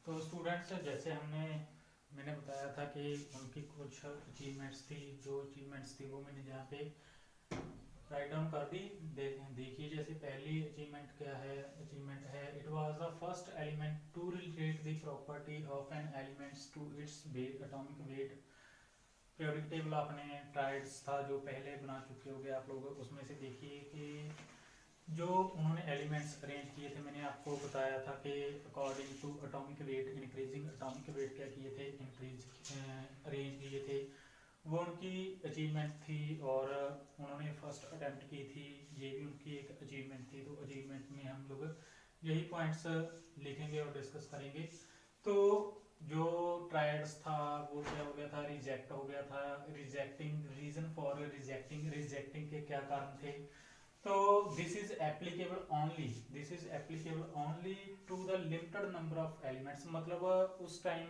तो स्टूडेंट्स जैसे मैंने बताया था कि उनकी कुछ अचीवमेंट्स थी, जो अचीवमेंट्स थी वो मैंने यहाँ पे राइट डाउन कर दी। देखिए जैसे पहली अचीवमेंट है it was the first element to relate the property of an elements to its atomic weight. Periodic table आपने ट्राइड्स था जो पहले बना चुके होगे आप लोग, उसमें से देखिए कि जो उन्होंने एलिमेंट्स अरेंज किए थे, मैंने आपको बताया था कि according to atomic weight, increasing atomic weight क्या किए थे, इंक्रीज अरेंज किए थे, वो उनकी अचीवमेंट थी। और उन्होंने फर्स्ट अटेम्प्ट की थी, ये भी उनकी एक अचीवमेंट थी। तो अचीवमेंट में हम लोग यही पॉइंट्स लिखेंगे और डिस्कस करेंगे। तो जो ट्रायड्स था वो क्या हो गया था, रिजेक्ट हो गया था। रिजेक्टिंग, रीजन फॉर रिजेक्टिंग के क्या कारण थे, तो this is applicable only to the limited number of elements. मतलब उस टाइम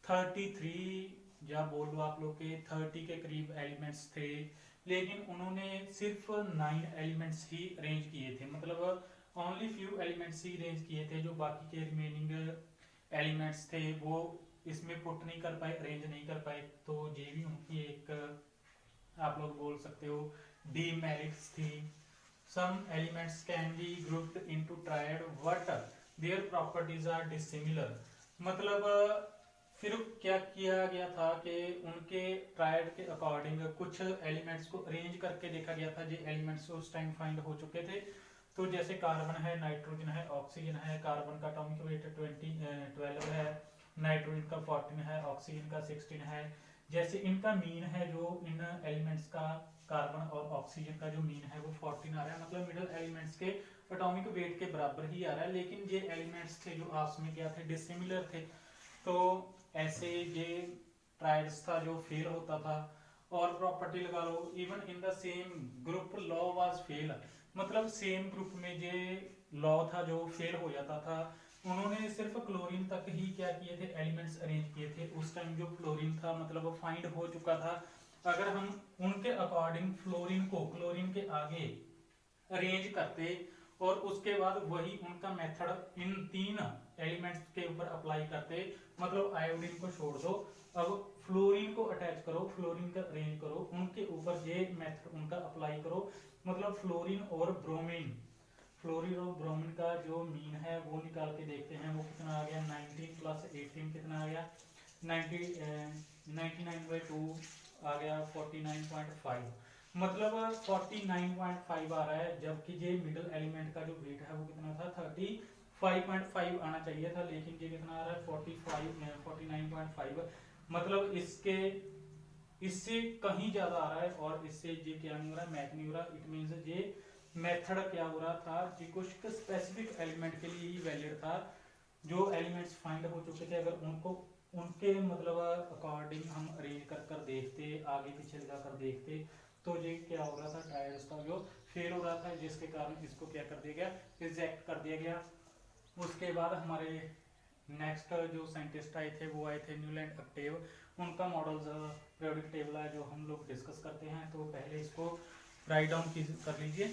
33 या बोल लो आप लोग के 30 के करीब एलिमेंट्स थे, लेकिन उन्होंने सिर्फ 9 एलिमेंट्स ही अरेंज किए थे। मतलब ओनली फ्यू एलिमेंट्स ही अरेंज किए थे, जो बाकी के रिमेनिंग एलिमेंट्स थे वो इसमें पुट नहीं कर पाए, अरेंज नहीं कर पाए। तो ये भी उनकी एक आप लोग बोल सकते हो डीमेरिट्स थी। Some elements can be grouped into triad but their properties are dissimilar। मतलब फिर क्या किया गया था कि उनके ट्रायड के अकॉर्डिंग कुछ एलिमेंट्स को अरेंज करके देखा गया था, जो एलिमेंट्स उस टाइम फाइंड हो चुके थे। तो जैसे कार्बन है, नाइट्रोजन है, ऑक्सीजन है। कार्बन का एटॉमिक वेट 12 है, नाइट्रोजन का 14 है, ऑक्सीजन का 16 है। जैसे इनका मीन है, जो इन एलिमेंट्स का कार्बन और ऑक्सीजन का जो मीन है वो 14 आ रहा है, मतलब मिडल एलिमेंट्स के एटॉमिक वेट के बराबर ही आ रहा है। लेकिन ये एलिमेंट्स थे जो आपस में क्या थे, डिसिमिलर थे। तो ऐसे ये ट्रायड्स था जो फेल होता था। और प्रॉपर्टी लगा लो, even in the same group law was fail. मतलब सेम ग्रुप में ये लॉ था जो फेल हो जाता था। उन्होंने सिर्फ क्लोरीन तक ही क्या किए थे, एलिमेंट्स अरेंज किए थे। उस टाइम जो क्लोरीन था मतलब फाइंड हो चुका था। अगर हम उनके अकॉर्डिंग फ्लोरीन को क्लोरीन के आगे अरेंज करते और उसके बाद वही उनका मेथड इन 3 एलिमेंट्स के ऊपर अप्लाई करते, मतलब आयोडीन को छोड़ दो, अब फ्लोरीन को अटैच करो, फ्लोरीन का अरेंज करो, उनके ऊपर ये मेथड उनका अप्लाई करो, मतलब फ्लोरीन और ब्रोमीन। फ्लोरीन और ब्रोमीन का जो मीन है वो निकाल के देखते हैं, वो कितना आ गया, 19 प्लस 18 कितना आ गया, 99/2 आ गया 49.5। मतलब 49.5 आ रहा है, जबकि ये मिडल एलिमेंट का जो वेट है वो कितना था, 35.5 आना चाहिए था, लेकिन ये कितना आ रहा है, 49.5। मतलब इससे कहीं ज्यादा आ रहा है, और इससे ये क्या नहीं हो रहा है, मैच नहीं हो रहा। इट मीन्स ये मेथड क्या हो रहा था, ये कुछ स्पेसिफिक एलिमेंट के लिए ही वैलिड था। जो एलिमेंट्स फाइंड हो चुके थे, अगर उनको उनके मतलब अकॉर्डिंग हम अरेंज कर देखते, आगे पीछे लगा कर देखते, तो ये क्या हो रहा था, ट्रायड्स का जो फेल हो रहा था, जिसके कारण इसको क्या कर दिया गया, रिजेक्ट कर दिया गया। उसके बाद हमारे नेक्स्ट जो साइंटिस्ट आए थे वो आए थे न्यूलैंड ऑक्टेव। उनका मॉडल्स पीरियोडिक टेबल है जो हम लोग डिस्कस करते हैं। तो पहले इसको राइट डाउन कर लीजिए।